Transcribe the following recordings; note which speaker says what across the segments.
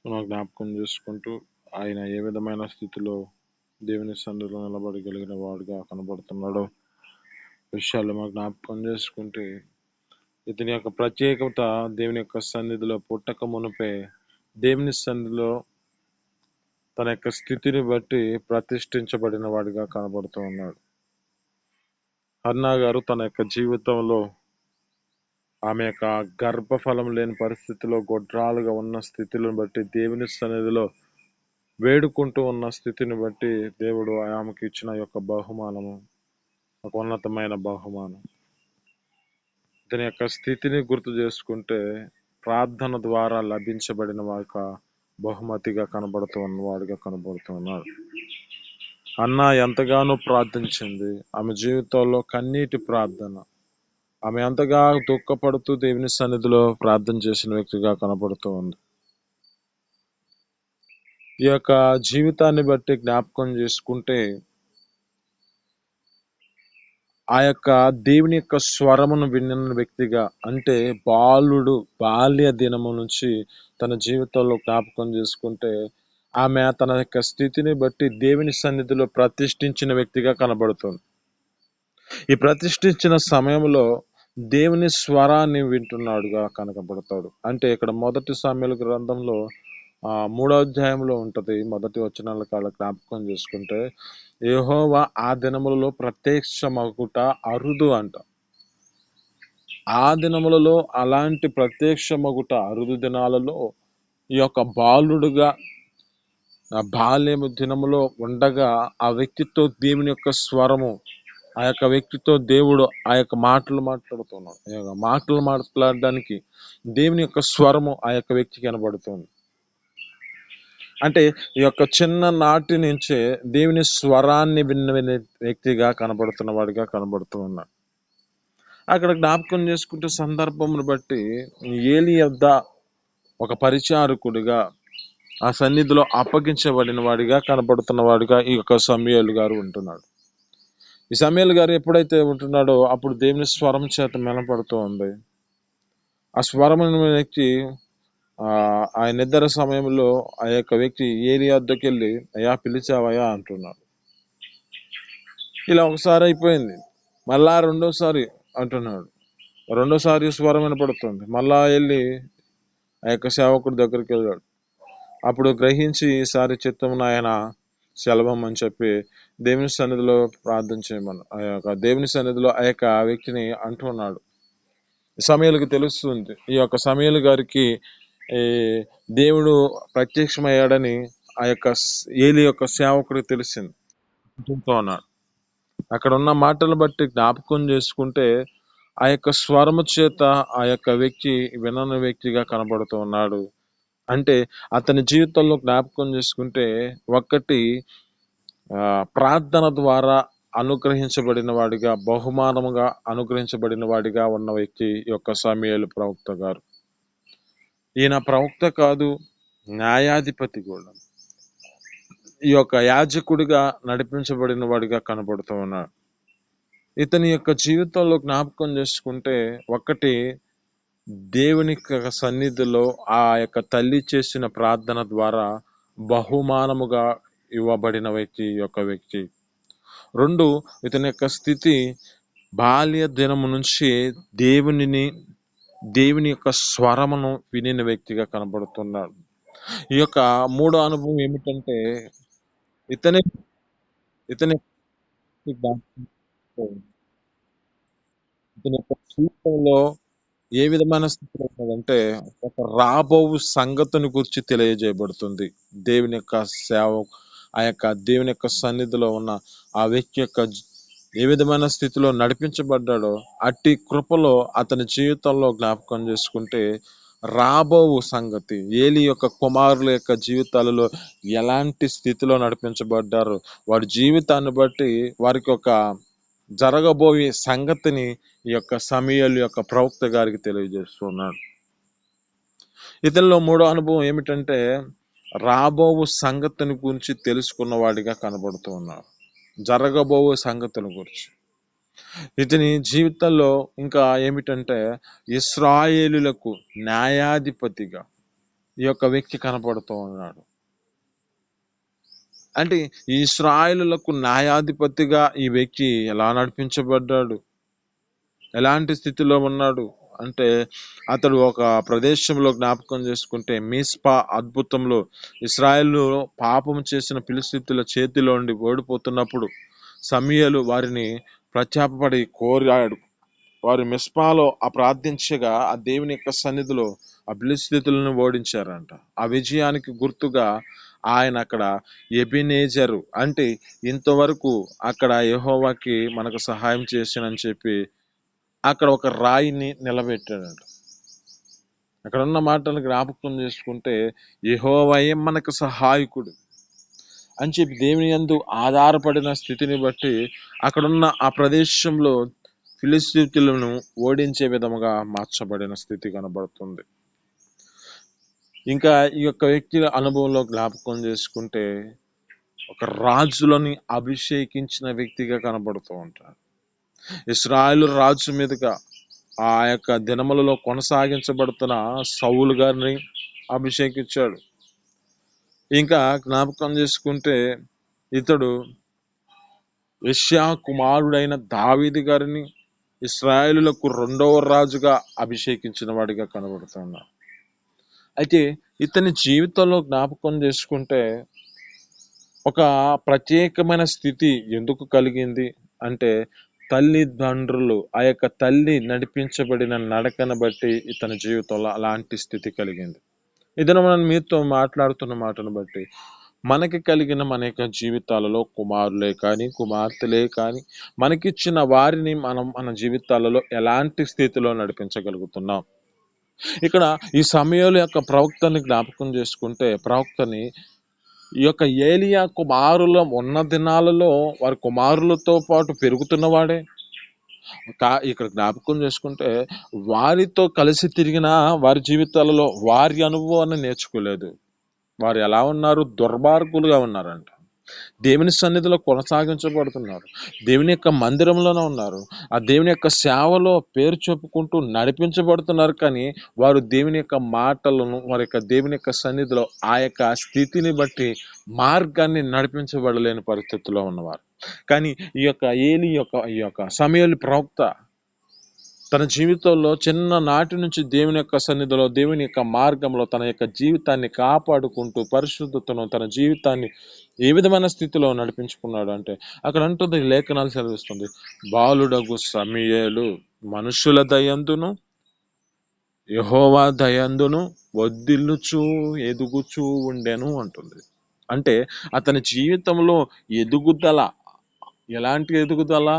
Speaker 1: మనం జ్ఞాపకం చేసుకుంటూ ఆయన ఏ విధమైన స్థితిలో దేవుని సన్నిధిలో నిలబడగలిగిన వాడుగా కనబడుతున్నాడో విషయాలు మనం జ్ఞాపకం చేసుకుంటే ఇతని యొక్క ప్రత్యేకత దేవుని యొక్క సన్నిధిలో పుట్టక మునిపే దేవుని సన్నిధిలో తన యొక్క స్థితిని బట్టి ప్రతిష్ఠించబడిన వాడిగా కనబడుతూ ఉన్నాడు. హన్నా గారు తన యొక్క జీవితంలో ఆమె యొక్క గర్భఫలం లేని పరిస్థితిలో గొడ్రాలుగా ఉన్న స్థితిని బట్టి దేవుని సన్నిధిలో వేడుకుంటూ ఉన్న స్థితిని బట్టి దేవుడు ఆమెకి ఇచ్చిన యొక్క బహుమానము ఒక ఉన్నతమైన బహుమానం. ఇతని యొక్క స్థితిని గుర్తు చేసుకుంటే ప్రార్థన ద్వారా లభించబడిన వాడిక బహుమతిగా వాడిగా కనబడుతూ ఉన్నాడు. అన్న ఎంతగానో ప్రార్థించింది. ఆమె జీవితంలో కన్నీటి ప్రార్థన. ఆమె ఎంతగా దుఃఖపడుతూ దేవుని సన్నిధిలో ప్రార్థన చేసిన వ్యక్తిగా కనబడుతూ ఉంది. ఈ యొక్క జీవితాన్ని బట్టి జ్ఞాపకం చేసుకుంటే ఆ యొక్క దేవుని యొక్క స్వరమును విన్న వ్యక్తిగా, అంటే బాల్య దినము నుంచి తన జీవితంలో జ్ఞాపకం చేసుకుంటే ఆమె తన యొక్క స్థితిని బట్టి దేవుని సన్నిధిలో ప్రతిష్ఠించిన వ్యక్తిగా కనబడుతుంది. ఈ ప్రతిష్ఠించిన సమయంలో దేవుని స్వరాన్ని వింటున్నాడుగా కనబడతాడు. అంటే ఇక్కడ మొదటి సామ్యుల గ్రంథంలో 3వ అధ్యాయంలో ఉంటది. మొదటి వచనాల కాల జ్ఞాపకం చేసుకుంటే యెహోవా ఆ దినములలో ప్రత్యక్షమగుట అరుదు అంట. ఆ దినములలో అలాంటి ప్రత్యక్షమగుట అరుదు దినాలలో ఈ యొక్క బాలుడుగా బాల్యము దినములో ఉండగా ఆ వ్యక్తితో దేవుని యొక్క స్వరము, ఆ యొక్క వ్యక్తితో దేవుడు ఆ యొక్క మాటలు మాట్లాడుతున్నాడు. ఆ యొక్క మాటలు మాట్లాడడానికి దేవుని యొక్క స్వరము ఆ యొక్క వ్యక్తికి కనబడుతుంది. అంటే ఈ యొక్క చిన్న నాటి నుంచే దేవుని స్వరాన్ని విన్న వ్యక్తిగా కనబడుతున్న వాడిగా కనబడుతూ ఉన్నాడు. అక్కడ జ్ఞాపకం చేసుకుంటే సందర్భమును బట్టి ఏలి యొద్ద ఒక పరిచారకుడిగా ఆ సన్నిధిలో అప్పగించబడిన వాడిగా కనబడుతున్న వాడిగా ఈ యొక్క సమూయేలు గారు ఉంటున్నాడు. ఈ సమూయేలు గారు ఎప్పుడైతే ఉంటున్నాడో అప్పుడు దేవుని స్వరం చేత వినపడుతూ ఉంది. ఆ స్వరం వ్యక్తి ఆ నిద్ర సమయంలో ఆ యొక్క వ్యక్తి ఏలి వద్దకు వెళ్ళి అయ్యా పిలిచావయ్యా అంటున్నాడు. ఇలా ఒకసారి అయిపోయింది. మళ్ళా రెండోసారి అంటున్నాడు. రెండోసారి స్వరం వినపడుతుంది. మళ్ళా వెళ్ళి ఆ యొక్క సేవకుడి దగ్గరికి వెళ్ళాడు. అప్పుడు గ్రహించి ఈసారి చిత్తమును ఆయన సెలవమని చెప్పి దేవుని సన్నిధిలో ప్రార్థన చేయమని ఆ యొక్క దేవుని సన్నిధిలో ఆ యొక్క వ్యక్తిని అంటున్నాడు. సమూయేలుకి తెలుస్తుంది. ఈ యొక్క సమూయేలు గారికి దేవుడు ప్రత్యక్షమయ్యాడని ఆ యొక్క ఏలి యొక్క సేవకుడికి తెలిసింది. అన్నాడు. అక్కడ ఉన్న మాటలు బట్టి జ్ఞాపకం చేసుకుంటే ఆ యొక్క స్వరము చేత ఆ యొక్క వ్యక్తి వినని వ్యక్తిగా కనబడుతూ ఉన్నాడు. అంటే అతని జీవితంలో జ్ఞాపకం చేసుకుంటే ఒక్కటి ప్రార్థన ద్వారా అనుగ్రహించబడిన వాడిగా, బహుమానముగా అనుగ్రహించబడిన వాడిగా ఉన్న వ్యక్తి యొక్క సమూయేలు ప్రవక్త గారు. ఈయన ప్రవక్త కాదు, న్యాయాధిపతి కూడా. ఈ యొక్క యాజకుడిగా నడిపించబడిన వాడిగా కనబడుతూ ఉన్నాడు. ఇతని యొక్క జీవితంలో జ్ఞాపకం చేసుకుంటే ఒకటి దేవుని సన్నిధిలో ఆ యొక్క తల్లి చేసిన ప్రార్థన ద్వారా బహుమానముగా ఇవ్వబడిన వ్యక్తి. 2, ఇతని యొక్క స్థితి బాల్య దినము నుంచి దేవుని యొక్క స్వరమును వినిన వ్యక్తిగా కనబడుతున్నాడు. ఈ యొక్క 3వ అనుభవం ఏమిటంటే ఇతని యొక్క జీవితంలో ఏ విధమైన స్థితిలో ఉన్నదంటే ఒక రాబోవు సంగతిని గురించి తెలియజేయబడుతుంది. దేవుని యొక్క సేవ, ఆ యొక్క దేవుని యొక్క సన్నిధిలో ఉన్న ఆ వ్యక్తి యొక్క ఏ విధమైన స్థితిలో నడిపించబడ్డాడో అట్టి కృపలో అతని జీవితంలో జ్ఞాపకం చేసుకుంటే రాబోవు సంగతి, ఏలి యొక్క కుమారుల యొక్క జీవితాలలో ఎలాంటి స్థితిలో నడిపించబడ్డారో వారి జీవితాన్ని బట్టి వారికి ఒక జరగబోయే సంగతిని ఈ యొక్క సమూయేలు యొక్క ప్రవక్త గారికి తెలియజేస్తున్నాడు. ఇతనిలో 3వ అనుభవం ఏమిటంటే రాబోవు సంగతిని గురించి తెలుసుకున్న వాడిగా కనబడుతూ ఉన్నాడు. జరగబోవు సంగతుల గురించి. ఇతని జీవితంలో ఇంకా ఏమిటంటే ఇశ్రాయేలులకు న్యాయాధిపతిగా, ఈ యొక్క వ్యక్తి కనపడుతూ ఉన్నాడు. అంటే ఈ ఇశ్రాయేలులకు న్యాయాధిపతిగా ఈ వ్యక్తి ఎలా నడిపించబడ్డాడు, ఎలాంటి స్థితిలో ఉన్నాడు అంటే, అతడు ఒక ప్రదేశంలో జ్ఞాపకం చేసుకుంటే మిస్పా అద్భుతంలో ఇశ్రాయేలు పాపం చేసిన ఫిలిష్తీయుల చేతిలో నుండి ఓడిపోతున్నప్పుడు సమూయేలు వారిని ప్రత్యాపడి కోరాడు. వారు మిస్పాలో ఆ ప్రార్థించగా ఆ దేవుని యొక్క సన్నిధిలో ఆ ఫిలిష్తీయులను ఓడించారంట. ఆ విజయానికి గుర్తుగా ఆయన అక్కడ ఎబెనేజరు అంటే ఇంతవరకు అక్కడ యెహోవాకి మనకు సహాయం చేసినని చెప్పి అక్కడ ఒక రాయిని నిలబెట్టాడంట. అక్కడ ఉన్న మాటలు జ్ఞాపకం చేసుకుంటే యెహోవాయే మనకు సహాయకుడు అని చెప్పి దేవుని యందు ఆధారపడిన స్థితిని బట్టి అక్కడున్న ఆ ప్రదేశంలో ఫిలిష్తీయులను ఓడించే విధముగా మార్చబడిన స్థితి కనబడుతుంది. ఇంకా ఈ యొక్క వ్యక్తి అనుభవంలో జ్ఞాపకం చేసుకుంటే ఒక రాజులని అభిషేకించిన వ్యక్తిగా కనబడుతూ ఉంటాడు. ఇశ్రాయేలు రాజు మీదుగా ఆ యొక్క దినములలో కొనసాగించబడుతున్న సౌలు గారిని అభిషేకించాడు. ఇంకా జ్ఞాపకం చేసుకుంటే ఇతడు యెషయా కుమారుడైన దావీదు గారిని ఇశ్రాయేలులకు 2వ రాజుగా అభిషేకించిన వాడిగా కనబడుతున్నాడు. అయితే ఇతని జీవితంలో జ్ఞాపకం చేసుకుంటే ఒక ప్రత్యేకమైన స్థితి ఎందుకు కలిగింది అంటే, తల్లిదండ్రులు ఆ యొక్క తల్లి నడిపించబడిన నడకను బట్టి ఇతని జీవితంలో అలాంటి స్థితి కలిగింది. ఇదను మనం మీతో మాట్లాడుతున్న మాటను బట్టి మనకి కలిగిన మన యొక్క జీవితాలలో కుమారులే కానీ కుమార్తెలే కానీ మనకిచ్చిన వారిని మనం మన జీవితాలలో ఎలాంటి స్థితిలో నడిపించగలుగుతున్నాం. ఇక్కడ ఈ సమయంలో యొక్క ప్రవక్తని జ్ఞాపకం చేసుకుంటే ప్రవక్తని ఈ యొక్క ఏలియా కుమారుల ఉన్న దినాలలో వారి కుమారులతో పాటు పెరుగుతున్నవాడే. ఇక్కడ జ్ఞాపకం చేసుకుంటే వారితో కలిసి తిరిగిన వారి జీవితాలలో వారి అనుభవాన్ని నేర్చుకోలేదు. వారు ఎలా ఉన్నారు? దుర్మార్గులుగా ఉన్నారంట. దేవుని సన్నిధిలో కొనసాగించబడుతున్నారు, దేవుని యొక్క మందిరంలోనే ఉన్నారు, ఆ దేవుని యొక్క సేవలో పేరు చెప్పుకుంటూ నడిపించబడుతున్నారు. కానీ వారు దేవుని యొక్క మాటలను వారి యొక్క దేవుని యొక్క సన్నిధిలో ఆ యొక్క స్థితిని బట్టి మార్గాన్ని నడిపించబడలేని పరిస్థితిలో ఉన్నవారు. కానీ ఈ యొక్క సమూయేలు ప్రవక్త తన జీవితంలో చిన్ననాటి నుంచి దేవుని యొక్క సన్నిధిలో దేవుని యొక్క మార్గంలో తన యొక్క జీవితాన్ని కాపాడుకుంటూ పరిశుద్ధతను తన జీవితాన్ని ఏ విధమైన స్థితిలో నడిపించుకున్నాడు అంటే, అక్కడ అంటుంది లేఖనాలు చదివిస్తుంది, బాలుడగు సమూయేలు మనుషుల దయందును యెహోవా దయందును వర్ధిల్లుచూ ఎదుగుచూ ఉండెను అంటుంది. అంటే అతని జీవితంలో ఎదుగుదల, ఎలాంటి ఎదుగుదల?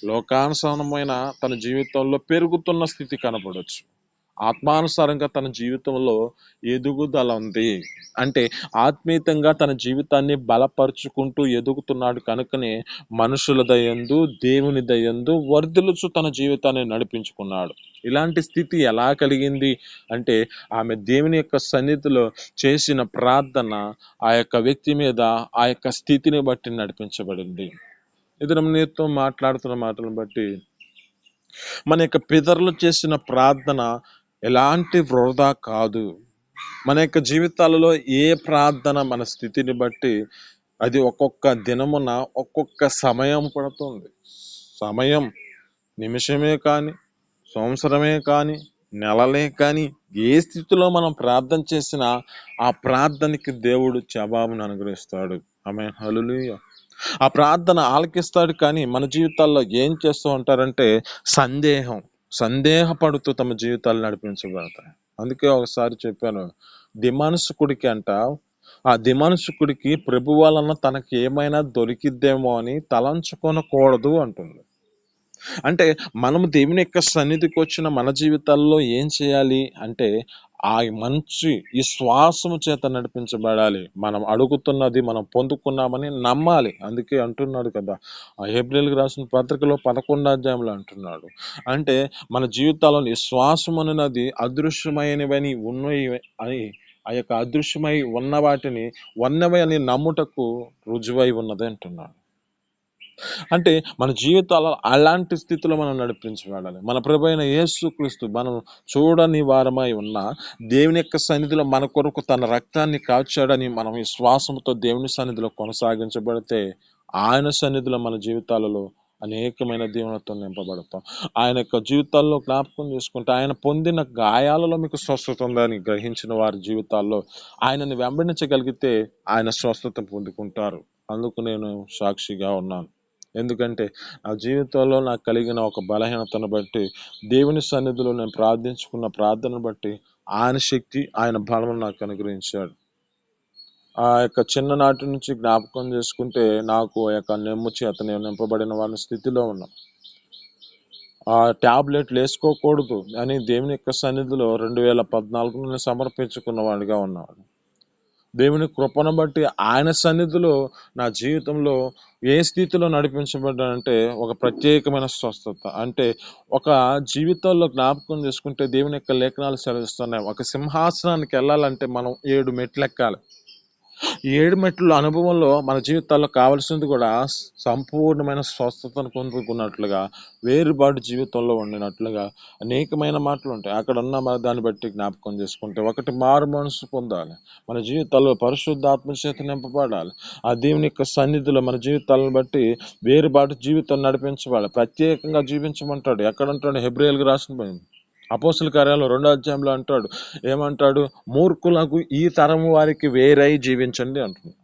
Speaker 1: లోకానుసారమైన తన జీవితంలో పెరుగుతున్న స్థితి కనపడవచ్చు. ఆత్మానుసారంగా తన జీవితంలో ఎదుగుదల ఉంది. అంటే ఆత్మీయంగా తన జీవితాన్ని బలపరుచుకుంటూ ఎదుగుతున్నాడు కనుకనే మనుషుల దయందు దేవుని దయందు వర్ధిల్లుచు తన జీవితాన్ని నడిపించుకున్నాడు. ఇలాంటి స్థితి ఎలా కలిగింది అంటే, ఆమె దేవుని యొక్క సన్నిధిలో చేసిన ప్రార్థన ఆ యొక్క వ్యక్తి మీద ఆ యొక్క స్థితిని బట్టి నడిపించబడింది. ఇది నీతో మాట్లాడుతున్న మాటలను బట్టి మన యొక్క పితరులు చేసిన ప్రార్థన ఎలాంటి వృధా కాదు. మన యొక్క జీవితాలలో ఏ ప్రార్థన మన స్థితిని బట్టి అది ఒక్కొక్క దినమున ఒక్కొక్క సమయం పడుతుంది. సమయం నిమిషమే కానీ సంవత్సరమే కానీ నెలలే కానీ ఏ స్థితిలో మనం ప్రార్థన చేసినా ఆ ప్రార్థనకి దేవుడు జవాబును అనుగ్రహిస్తాడు. ఆమేన్, హల్లెలూయా. ఆ ప్రార్థన ఆలకిస్తాడు. కానీ మన జీవితాల్లో ఏం చేస్తూ ఉంటారంటే సందేహపడుతూ తమ జీవితాలు నడిపించబడతాయి. అందుకే ఒకసారి చెప్పాను, దిమనస్కుడికి అంట, ఆ దిమనస్కుడికి ప్రభు వలన తనకి ఏమైనా దొరికిద్దేమో అని తలంచుకొనకూడదు అంటుంది. అంటే మనము దేవుని యొక్క సన్నిధికి వచ్చిన మన జీవితాల్లో ఏం చేయాలి అంటే, ఆ మంచి ఈ శ్వాసము చేత నడిపించబడాలి. మనం అడుగుతున్నది మనం పొందుకున్నామని నమ్మాలి. అందుకే అంటున్నాడు కదా, ఆ హెబ్రీయులకు రాసిన పత్రికలో 11వ అధ్యాయంలో అంటున్నాడు, అంటే మన జీవితాల్లో ఈ శ్వాసం అన్నది అదృశ్యమైనవని ఉన్నవి అని, ఆ యొక్క అదృశ్యమై ఉన్న వాటిని ఉన్నవి అని నమ్ముటకు రుజువై ఉన్నది అంటున్నాడు. అంటే మన జీవితాల్లో అలాంటి స్థితిలో మనం నడిపించబడాలి. మన ప్రభువైన యేసుక్రీస్తు మనం చూడని వారమై ఉన్న దేవుని యొక్క సన్నిధిలో మన కొరకు తన రక్తాన్ని కాచాడని మనం విశ్వాసంతో దేవుని సన్నిధిలో కొనసాగించబడితే ఆయన సన్నిధిలో మన జీవితాలలో అనేకమైన దీవెనలతో నింపబడతాం. ఆయన యొక్క జీవితాల్లో జ్ఞాపకం చేసుకుంటే ఆయన పొందిన గాయాలలో మీకు స్వస్థత ఉందని గ్రహించిన వారి జీవితాల్లో ఆయనని వెంబడించగలిగితే ఆయన స్వస్థత పొందుకుంటారు. అందుకు నేను సాక్షిగా ఉన్నాను. ఎందుకంటే నా జీవితంలో నాకు కలిగిన ఒక బలహీనతను బట్టి దేవుని సన్నిధిలో నేను ప్రార్థించుకున్న ప్రార్థనను బట్టి ఆయన శక్తి ఆయన బలం నాకు అనుగ్రహించాడు. ఆ యొక్క చిన్ననాటి నుంచి జ్ఞాపకం చేసుకుంటే నాకు ఆ యొక్క నెమ్ము చేత నేను నింపబడిన వాళ్ళ స్థితిలో ఉన్నా. ఆ టాబ్లెట్లు వేసుకోకూడదు అని దేవుని యొక్క సన్నిధిలో 2014 సమర్పించుకున్న వాడిగా ఉన్నాను. దేవుని కృపను బట్టి ఆయన సన్నిధిలో నా జీవితంలో ఏ స్థితిలో నడిపించబడ్డానంటే ఒక ప్రత్యేకమైన స్వస్థత. అంటే ఒక జీవితంలో జ్ఞాపకం చేసుకుంటే దేవుని యొక్క లేఖనాలు సెలవిస్తున్నాయి. ఒక సింహాసనానికి వెళ్ళాలంటే మనం 7 మెట్లు ఎక్కాలి. 7 మెట్ల అనుభవంలో మన జీవితాల్లో కావాల్సింది కూడా సంపూర్ణమైన స్వస్థతను పొందుకున్నట్లుగా, వేరుబాటు జీవితంలో ఉండినట్లుగా అనేకమైన మాటలు ఉంటాయి. అక్కడ ఉన్న దాన్ని బట్టి జ్ఞాపకం చేసుకుంటే ఒకటి మారు మనసు పొందాలి. మన జీవితాల్లో పరిశుద్ధాత్మ చేత నింపబడాలి. ఆ దేవుని యొక్క సన్నిధిలో మన జీవితాలను బట్టి వేరుబాటు జీవితం నడిపించబడాలి. ప్రత్యేకంగా జీవించమంటాడు. ఎక్కడంటాడు? హెబ్రేయులకు రాసిన అపోస్తల కార్యాలు 2వ అధ్యాయంలో అంటాడు. ఏమంటాడు? మూర్ఖులకు ఈ తరము వారికి వేరై జీవించండి అంటున్నాడు.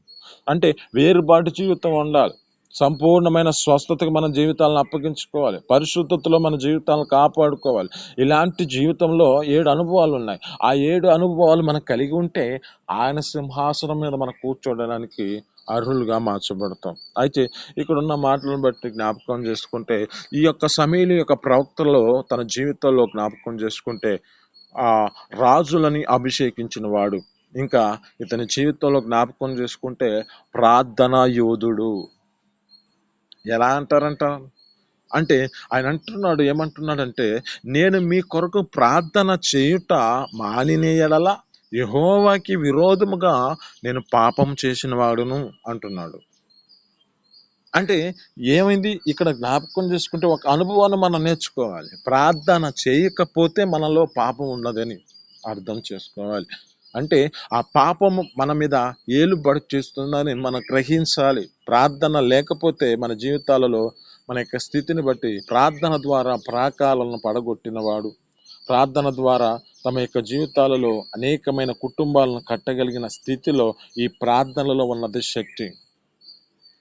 Speaker 1: అంటే వేరుబాటు జీవితం ఉండాలి. సంపూర్ణమైన స్వస్థతకు మన జీవితాలను అప్పగించుకోవాలి. పరిశుద్ధతలో మన జీవితాలను కాపాడుకోవాలి. ఇలాంటి జీవితంలో 7 అనుభవాలు ఉన్నాయి. ఆ 7 అనుభవాలు మనం కలిగి ఉంటే ఆయన సింహాసనం మీద మనం కూర్చోవడానికి అర్హులుగా మార్చబడతాం. అయితే ఇక్కడ ఉన్న మాటలను బట్టి జ్ఞాపకం చేసుకుంటే ఈ యొక్క సమూయేలు యొక్క ప్రవక్తలో తన జీవితంలో జ్ఞాపకం చేసుకుంటే ఆ రాజులని అభిషేకించిన వాడు. ఇంకా ఇతని జీవితంలో జ్ఞాపకం చేసుకుంటే ప్రార్థనా యోధుడు. ఎలా అంటారంట? అంటే ఆయన అంటున్నాడు, ఏమంటున్నాడంటే నేను మీ కొరకు ప్రార్థన చేయుట మానిన యెడల యెహోవాకి విరోధముగా నేను పాపం చేసిన వాడును అంటున్నాడు. అంటే ఏమైంది ఇక్కడ జ్ఞాపకం చేసుకుంటే ఒక అనుభవాన్ని మనం నేర్చుకోవాలి. ప్రార్థన చేయకపోతే మనలో పాపం ఉన్నదని అర్థం చేసుకోవాలి. అంటే ఆ పాపము మన మీద ఏలుబడి చేస్తుందని మనం గ్రహించాలి. ప్రార్థన లేకపోతే మన జీవితాలలో మన యొక్క స్థితిని బట్టి ప్రార్థన ద్వారా ప్రాకాలను పడగొట్టినవాడు, ప్రార్థన ద్వారా తమ యొక్క జీవితాలలో అనేకమైన కుటుంబాలను కట్టగలిగిన స్థితిలో ఈ ప్రార్థనలో ఉన్నది శక్తి.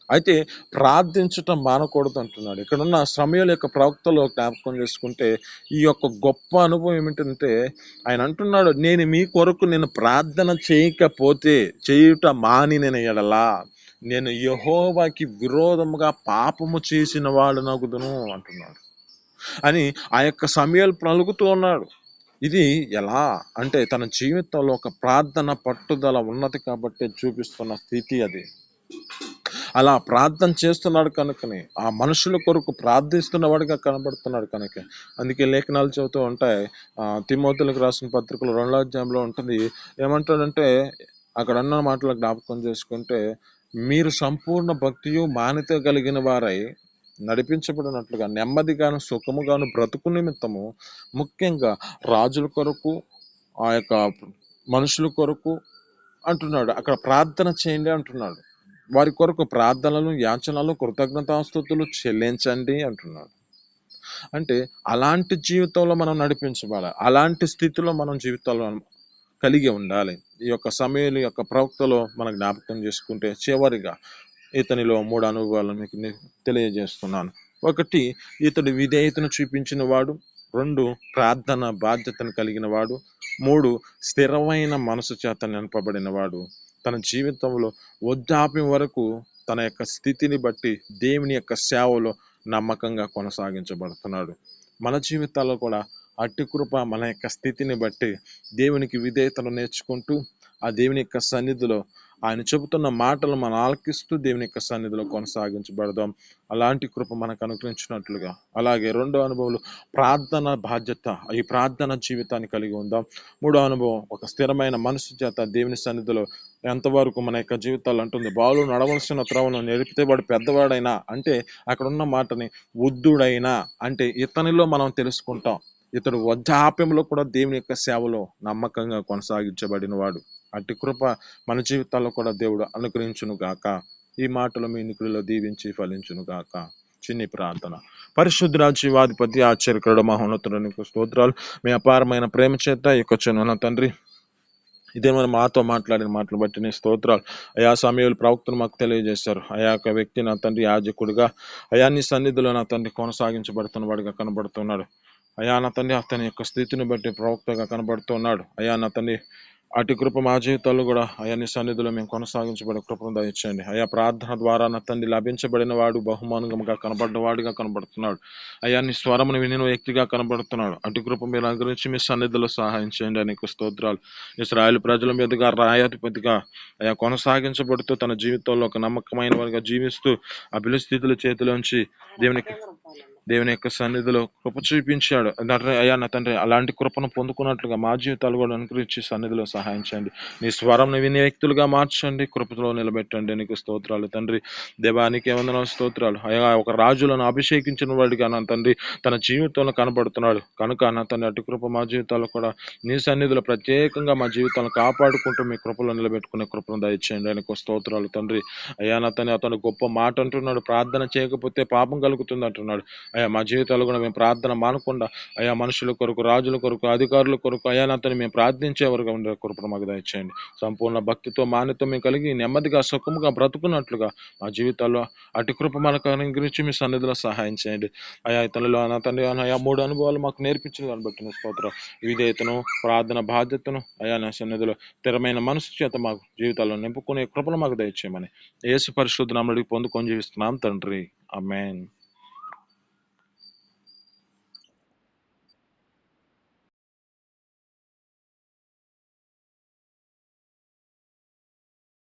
Speaker 1: అయితే ప్రార్థించటం మానకూడదు అంటున్నాడు. ఇక్కడున్న సమూయేలు యొక్క ప్రవక్తలో జ్ఞాపకం చేసుకుంటే ఈ యొక్క గొప్ప అనుభవం ఏమిటంటే ఆయన అంటున్నాడు, నేను మీ కొరకు నేను ప్రార్థన చేయకపోతే చేయుట మానిన యెడల నేను యెహోవాకి విరోధముగా పాపము చేసిన వాడనగుదును అంటున్నాడు అని ఆ యొక్క సమూయేలు పలుకుతూ ఉన్నాడు. ఇది ఎలా అంటే తన జీవితంలో ఒక ప్రార్థన పట్టుదల ఉన్నది కాబట్టి చూపిస్తున్న స్థితి అది. అలా ప్రార్థన చేస్తున్నాడు కనుకనే ఆ మనుషుల కొరకు ప్రార్థిస్తున్నవాడిగా కనబడుతున్నాడు కనుక అందుకే లేఖనాలు చెబుతూ ఉంటాయి. తిమోతిలకు రాసిన పత్రికలు 2వ అధ్యాయంలో ఉంటుంది. ఏమంటాడంటే అక్కడ అన్న మాటలు జ్ఞాపకం చేసుకుంటే మీరు సంపూర్ణ భక్తియు మాన్యత కలిగిన వారై నడిపించబడినట్లుగా నెమ్మదిగాను సుఖముగాను బ్రతుకు నిమిత్తము ముఖ్యంగా రాజుల కొరకు ఆ యొక్క మనుషుల కొరకు అంటున్నాడు. అక్కడ ప్రార్థన చేయండి అంటున్నాడు. వారి కొరకు ప్రార్థనలు, యాచనలు, కృతజ్ఞతాస్తుతులు చెల్లించండి అంటున్నాడు. అంటే అలాంటి జీవితంలో మనం నడిపించబడాలి. అలాంటి స్థితిలో మనం జీవితంలో కలిగి ఉండాలి. ఈ యొక్క సమూయేలు యొక్క ప్రవక్తలో మనం జ్ఞాపకం చేసుకుంటే చివరిగా ఇతనిలో 3 అనుభవాలను మీకు తెలియజేస్తున్నాను. 1 ఇతడు విధేయతను చూపించిన వాడు. 2 ప్రార్థన బాధ్యతను కలిగిన వాడు. 3 స్థిరమైన మనసు చేత నింపబడిన వాడు. తన జీవితంలో వృద్ధాప్యం వరకు తన యొక్క స్థితిని బట్టి దేవుని యొక్క సేవలో నమ్మకంగా కొనసాగించబడుతున్నాడు. మన జీవితాల్లో కూడా అట్టి కృప మన యొక్క స్థితిని బట్టి దేవునికి విధేయతను నేర్చుకుంటూ ఆ దేవుని యొక్క సన్నిధిలో ఆయన చెబుతున్న మాటలు మనం ఆలకిస్తూ దేవుని యొక్క సన్నిధిలో కొనసాగించబడదాం. అలాంటి కృప మనకు అనుగ్రహించినట్లుగా అలాగే 2వ అనుభవం ప్రార్థన బాధ్యత, ఈ ప్రార్థన జీవితాన్ని కలిగి ఉందాం. 3వ అనుభవం ఒక స్థిరమైన మనసు చేత దేవుని సన్నిధిలో ఎంతవరకు మన యొక్క జీవితాలు అంటుంది, బాలుడు నడవలసిన త్రోవను నేర్పితే వాడు పెద్దవాడైనా అంటే అక్కడ ఉన్న మాటని వృద్ధుడైనా అంటే ఇతనిలో మనం తెలుసుకుంటాం. ఇతడు వృద్ధాప్యంలో కూడా దేవుని యొక్క సేవలో నమ్మకంగా కొనసాగించబడిన వాడు. అట్టి కృప మన జీవితాల్లో కూడా దేవుడు అనుగ్రహించును గాక. ఈ మాటలు మీ నికుడిలో దీవించి ఫలించును గాక. చిన్ని ప్రార్థన. పరిశుద్ధ జీవాధిపతి ఆశ్చర్యకరుడు మహోన్నతునికి స్తోత్రాలు. మీ అపారమైన ప్రేమ చేత ఈ యొక్క చిన్న తండ్రి ఇదే మనం మాతో మాట్లాడిన మాటలు బట్టి నీ స్తోత్రాలు. అయా సమయంలో ప్రవక్తను మాకు తెలియజేశారు. అయా యొక్క వ్యక్తి నా తండ్రి యాజకుడిగా అయా నీ సన్నిధిలో నా తండ్రి కొనసాగించబడుతున్న వాడిగా కనబడుతున్నాడు. అయా నా తండ్రి అతని యొక్క స్థితిని బట్టి ప్రవక్తగా కనబడుతున్నాడు. అయా నా తండ్రి అటు కృప మా జీవితాల్లో కూడా అయా నీ సన్నిధిలో మేము కొనసాగించబడే కృపను దయచేయండి. అయా ప్రార్థన ద్వారా నా తండ్రి లభించబడిన వాడు బహుమానంగా కనబడ్డవాడిగా కనబడుతున్నాడు. అయా నీ స్వరమును వినిన వ్యక్తిగా కనబడుతున్నాడు. అటు కృప మీరు అనుగ్రహించి మీ సన్నిధిలో సహాయం చేయండి. నీకు స్తోత్రాలు. ఇశ్రాయేలు ప్రజల మీదుగా రాయాధిపతిగా అయా కొనసాగించబడుతూ తన జీవితంలో ఒక నమ్మకమైన వారిగా జీవిస్తూ ఆ స్థితుల చేతిలోంచి దేవుని యొక్క సన్నిధిలో కృప చూపించాడు. అయ్యా నా తండ్రి అలాంటి కృపను పొందుకున్నట్లుగా మా జీవితాలు కూడా అనుగ్రహించి సన్నిధిలో సహాయం చేయండి. నీ స్వరం వినే వ్యక్తులుగా మార్చండి, కృపలో నిలబెట్టండి. నీకు స్తోత్రాలు తండ్రి. దేవానికి వందనాలు, స్తోత్రాలు. అయ్యా ఒక రాజులను అభిషేకించిన వాడిగా నా తండ్రి తన జీవితంలో కనబడుతున్నాడు కనుక నా తండ్రి అటు కృప మా జీవితాల్లో కూడా నీ సన్నిధిలో ప్రత్యేకంగా మా జీవితాలను కాపాడుకుంటూ మీ కృపలో నిలబెట్టుకునే కృపను దయచేయండి. నీకు స్తోత్రాలు తండ్రి. అయ్యా నా తండ్రి అతను గొప్ప మాట అంటున్నాడు, ప్రార్థన చేయకపోతే పాపం కలుగుతుంది అంటున్నాడు. అయ్యా మా జీవితాలు కూడా మేము ప్రార్థన మానకుండా అయా మనుషుల కొరకు, రాజుల కొరకు, అధికారుల కొరకు అయా నాతని మేము ప్రార్థించేవారుగా ఉండే కృపను మాకు దయచేయండి. సంపూర్ణ భక్తితో మాన్యతో మేము కలిగి నెమ్మదిగా సుఖముగా బ్రతుకున్నట్లుగా మా జీవితాల్లో అటు కృప మనకు అనుగ్రహించి మీ సన్నిధిలో సహాయం చేయండి. అయా ఇతనిలో నా తండ్రి అయా 3 అనుభవాలు మాకు నేర్పించిన దాన్ని బట్టి నీ స్తోత్రం. విధేయతను, ప్రార్థన బాధ్యతను అయా నా సన్నిధిలో స్థిరమైన మనసు చేత మాకు జీవితాల్లో నింపుకునే కృపను మాకు దయచేయమని యేసు పరిశుద్ధ నామములో పొందుకొని జీవిస్తున్నాం తండ్రి. ఆమేన్.